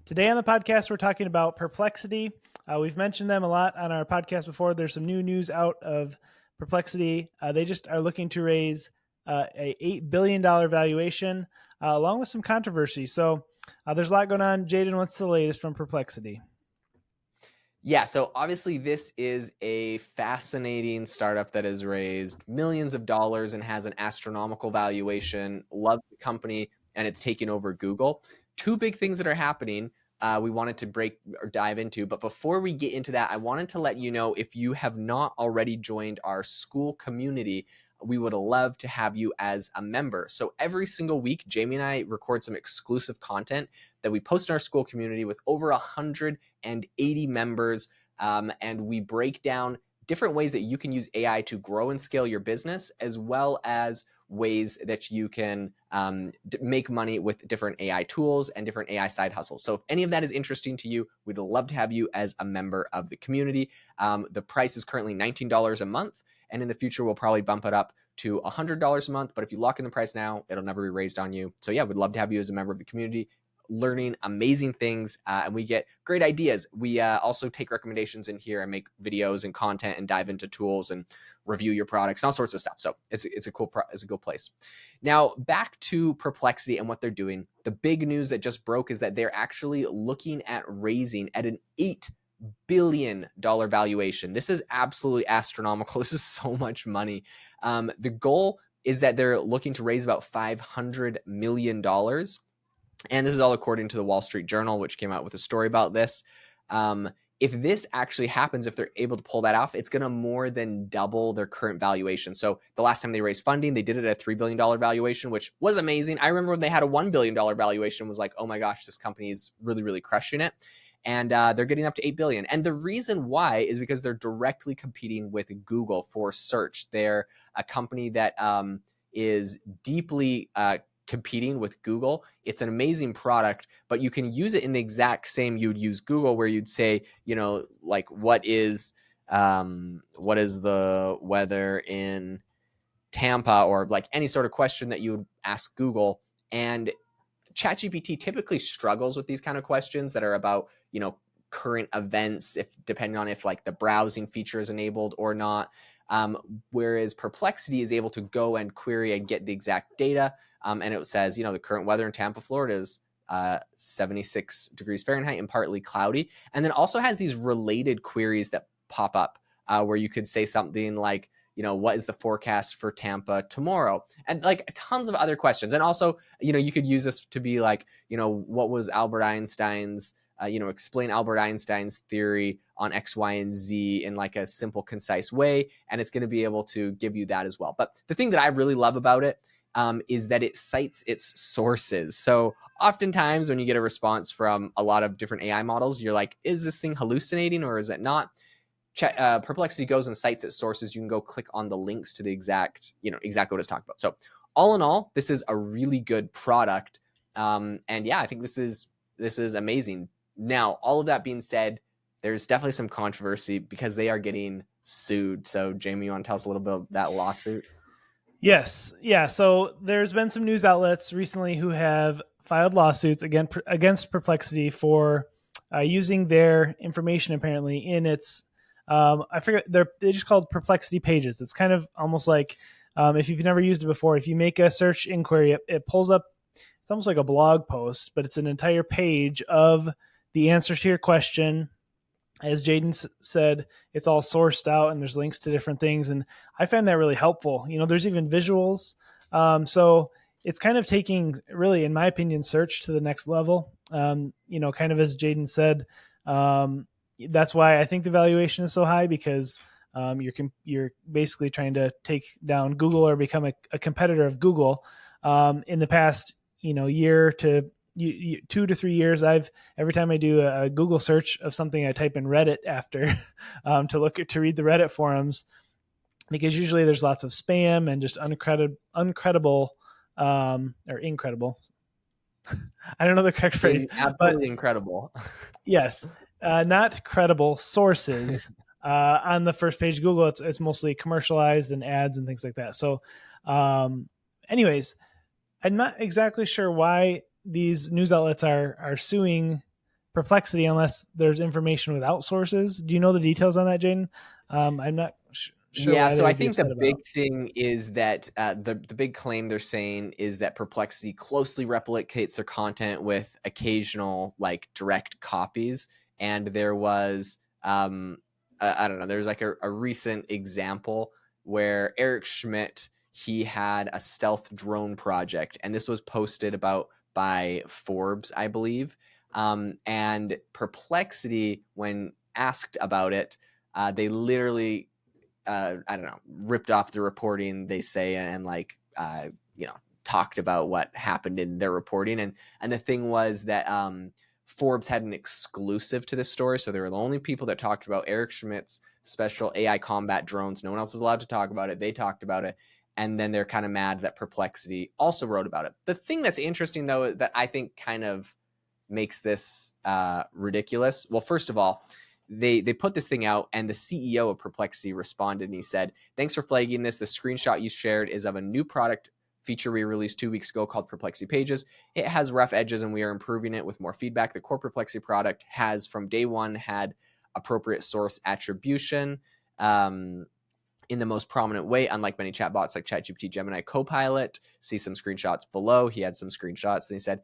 Today on the podcast, we're talking about Perplexity. We've mentioned them a lot on our podcast before. There's some new news out of Perplexity. They just are looking to raise a $8 billion valuation, along with some controversy. So there's a lot going on. Jaeden, what's the latest from Perplexity? Yeah, so obviously this is a fascinating startup that has raised millions of dollars and has an astronomical valuation. Love the company, and it's taken over Google. Two big things that are happening we wanted to break or dive into. But before we get into that, I wanted to let you know, if you have not already joined our school community, we would love to have you as a member. So every single week, Jamie and I record some exclusive content that we post in our school community with over 180 members. And we break down different ways that you can use AI to grow and scale your business, as well as ways that you can make money with different AI tools and different AI side hustles. So if any of that is interesting to you, we'd love to have you as a member of the community. The price is currently $19 a month. And in the future, we'll probably bump it up to $100 a month. But if you lock in the price now, it'll never be raised on you. So yeah, we'd love to have you as a member of the community, learning amazing things, and we get great ideas. We also take recommendations in here and make videos and content and dive into tools and review your products and all sorts of stuff. So it's a cool place. Now back to Perplexity and what they're doing. The big news that just broke is that they're actually looking at raising at an $8 billion valuation. This is absolutely astronomical. This is so much money. The goal is that they're looking to raise about $500 million. And this is all according to the Wall Street Journal, which came out with a story about this. If this actually happens, if they're able to pull that off, it's going to more than double their current valuation. So the last time they raised funding, they did it at a $3 billion valuation, which was amazing. I remember when they had a $1 billion valuation, was like, oh my gosh, this company is really, really crushing it. And they're getting up to $8 billion. And the reason why is because they're directly competing with Google for search. They're a company that is deeply competing with Google. It's an amazing product, but you can use it in the exact same you'd use Google, where you'd say, like, what is the weather in Tampa, or like any sort of question that you would ask Google. And ChatGPT typically struggles with these kind of questions that are about, current events, depending on if like the browsing feature is enabled or not. Whereas Perplexity is able to go and query and get the exact data. And it says, the current weather in Tampa, Florida is 76 degrees Fahrenheit and partly cloudy. And then also has these related queries that pop up where you could say something like, what is the forecast for Tampa tomorrow? And like tons of other questions. And also, you could use this to be like, what was Albert Einstein's, explain Albert Einstein's theory on X, Y, and Z in like a simple, concise way. And it's going to be able to give you that as well. But the thing that I really love about it is that it cites its sources. So oftentimes when you get a response from a lot of different AI models, you're like, is this thing hallucinating or is it not? Perplexity goes and cites its sources. You can go click on the links to the exactly what it's talking about. So all in all, this is a really good product. And yeah, I think this is amazing. Now, all of that being said, there's definitely some controversy because they are getting sued. So Jamie, you want to tell us a little bit about that lawsuit? Yes. Yeah. So there's been some news outlets recently who have filed lawsuits against Perplexity for using their information apparently in its I forget, they just called Perplexity pages. It's kind of almost like if you've never used it before, if you make a search inquiry, it pulls up, it's almost like a blog post, but it's an entire page of the answers to your question. As Jaeden said, it's all sourced out and there's links to different things. And I find that really helpful. There's even visuals. So it's kind of taking, really, in my opinion, search to the next level. Kind of as Jaeden said, that's why I think the valuation is so high, because you're basically trying to take down Google or become a competitor of Google. In the past, year to 2 to 3 years, every time I do a Google search of something, I type in Reddit after to read the Reddit forums, because usually there's lots of spam and just uncredible or incredible. I don't know the correct phrase. Absolutely incredible. Yes, not credible sources on the first page of Google. It's mostly commercialized and ads and things like that. So, anyways, I'm not exactly sure why these news outlets are suing Perplexity unless there's information without sources. Do you know the details on that, Jaeden? I'm not sure Yeah, why so they I would be think the upset big about. thing is that the big claim they're saying is that Perplexity closely replicates their content with occasional like direct copies, and there was I don't know, there's like a recent example where Eric Schmidt, he had a stealth drone project, and this was posted about by Forbes, I believe, and Perplexity, when asked about it, they literally I don't know, ripped off the reporting they say, and like you know, talked about what happened in their reporting. And the thing was that Forbes had an exclusive to this story, so they were the only people that talked about Eric Schmidt's special AI combat drones. No one else was allowed to talk about it. They talked about it, and then they're kind of mad that Perplexity also wrote about it. The thing that's interesting though, that I think kind of makes this ridiculous. Well, first of all, they put this thing out, and the CEO of Perplexity responded, and he said, "Thanks for flagging this. The screenshot you shared is of a new product feature we released 2 weeks ago called Perplexity Pages. It has rough edges, and we are improving it with more feedback. The core Perplexity product has from day one had appropriate source attribution." In the most prominent way, unlike many chatbots like ChatGPT, Gemini, Copilot. See some screenshots below. He had some screenshots, and he said,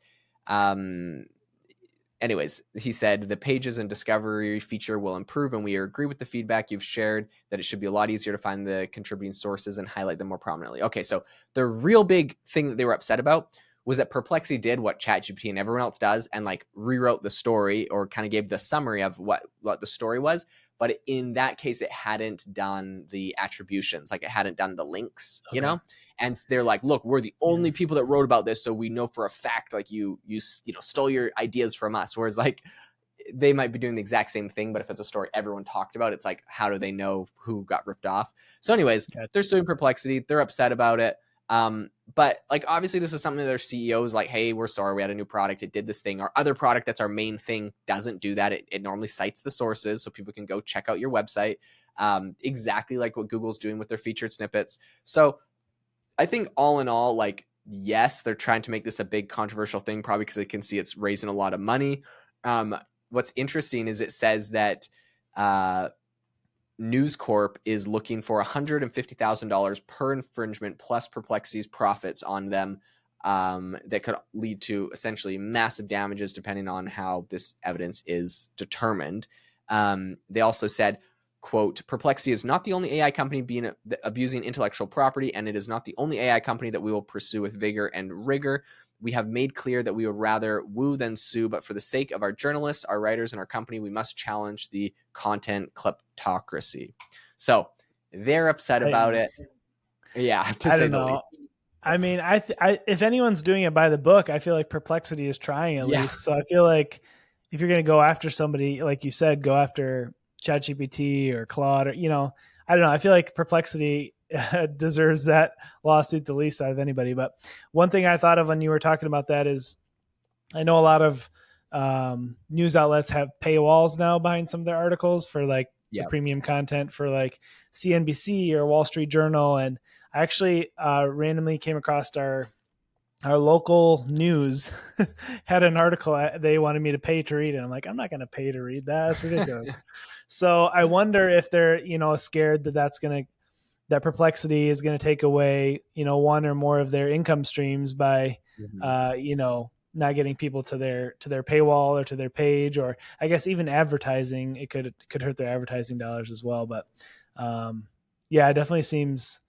anyways, he said the pages and discovery feature will improve, and we agree with the feedback you've shared that it should be a lot easier to find the contributing sources and highlight them more prominently. Okay, so the real big thing that they were upset about was that Perplexity did what ChatGPT and everyone else does, and like rewrote the story, or kind of gave the summary of what the story was. But in that case, it hadn't done the attributions, like it hadn't done the links, you Okay. know. And they're like, look, we're the only people that wrote about this, so we know for a fact like you know, stole your ideas from us. Whereas like they might be doing the exact same thing, but if it's a story everyone talked about, it's like, how do they know who got ripped off? So anyways, Gotcha. they're suing Perplexity. They're upset about it. But like obviously this is something that their CEO is like, hey, we're sorry, we had a new product, it did this thing. Our other product that's our main thing doesn't do that. It normally cites the sources so people can go check out your website, exactly like what Google's doing with their featured snippets. So I think all in all, like, yes, they're trying to make this a big controversial thing, probably because they can see it's raising a lot of money. What's interesting is it says that News Corp is looking for $150,000 per infringement plus Perplexity's profits on them, that could lead to essentially massive damages depending on how this evidence is determined. They also said, quote, Perplexity is not the only AI company abusing intellectual property, and it is not the only AI company that we will pursue with vigor and rigor. We have made clear that we would rather woo than sue, but for the sake of our journalists, our writers, and our company, we must challenge the content kleptocracy. So they're upset about it. Yeah, to I say don't the know. least. I mean, if anyone's doing it by the book, I feel like Perplexity is trying at Yeah. least. So I feel like if you're going to go after somebody, like you said, go after ChatGPT or Claude, or I don't know. I feel like Perplexity deserves that lawsuit the least out of anybody. But one thing I thought of when you were talking about that is, I know a lot of news outlets have paywalls now behind some of their articles for like the Yeah. premium content for like CNBC or Wall Street Journal. And I actually randomly came across our local news had an article they wanted me to pay to read, and I'm like, I'm not going to pay to read that. That's ridiculous. So I wonder if they're scared that that Perplexity is going to take away one or more of their income streams by Mhm. not getting people to their paywall or to their page, or I guess even advertising. It could hurt their advertising dollars as well. But yeah, it definitely seems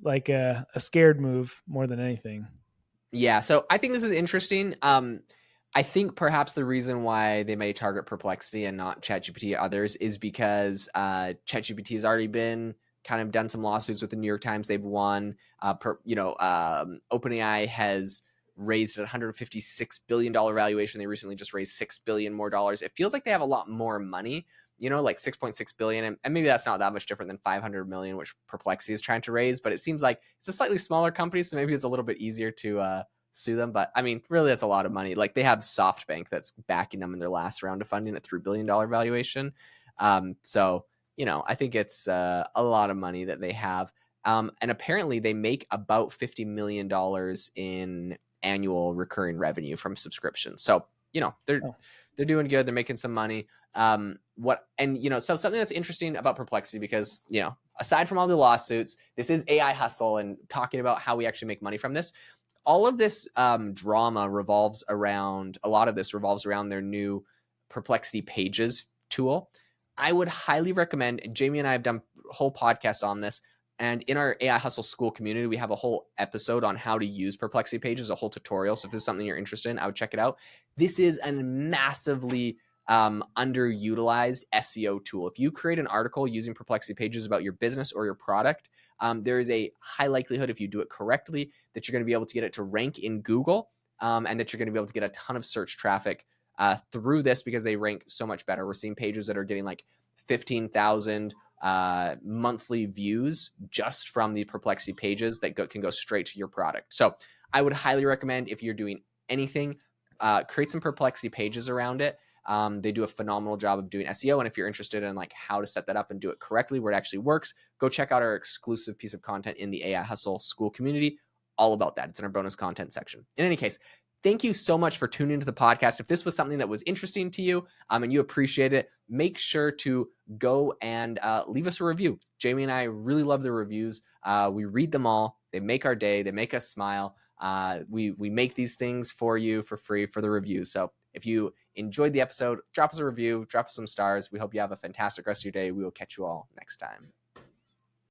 like a scared move more than anything. Yeah, so I think this is interesting. I think perhaps the reason why they may target Perplexity and not ChatGPT or others is because ChatGPT has already been kind of done some lawsuits with the New York Times. They've won. OpenAI has raised a $156 billion valuation. They recently just raised $6 billion more dollars. It feels like they have a lot more money, like 6.6 billion, and maybe that's not that much different than 500 million, which Perplexity is trying to raise. But it seems like it's a slightly smaller company, so maybe it's a little bit easier to sue them. But I mean, really, that's a lot of money. Like they have SoftBank that's backing them in their last round of funding at $3 billion valuation. So I think it's a lot of money that they have. And apparently they make about $50 million in annual recurring revenue from subscriptions. So they're Oh. they're doing good. They're making some money. So something that's interesting about Perplexity, because aside from all the lawsuits, this is AI hustle and talking about how we actually make money from this. All of this drama revolves around a lot of this revolves around their new Perplexity Pages tool. I would highly recommend. Jamie and I have done whole podcasts on this, and in our AI Hustle School community, we have a whole episode on how to use Perplexity Pages, a whole tutorial. So if this is something you're interested in, I would check it out. This is a massively underutilized SEO tool. If you create an article using Perplexity Pages about your business or your product, there is a high likelihood, if you do it correctly, that you're going to be able to get it to rank in Google, and that you're going to be able to get a ton of search traffic through this, because they rank so much better. We're seeing pages that are getting like 15,000 monthly views just from the Perplexity Pages that can go straight to your product. So I would highly recommend, if you're doing anything, create some Perplexity Pages around it. They do a phenomenal job of doing SEO. And if you're interested in like how to set that up and do it correctly, where it actually works, go check out our exclusive piece of content in the AI Hustle School community, all about that. It's in our bonus content section. In any case, thank you so much for tuning into the podcast. If this was something that was interesting to you, and you appreciate it, make sure to go and leave us a review. Jamie and I really love the reviews. We read them all. They make our day. They make us smile. We make these things for you for free for the reviews. So if you enjoyed the episode, drop us a review, drop us some stars. We hope you have a fantastic rest of your day. We will catch you all next time.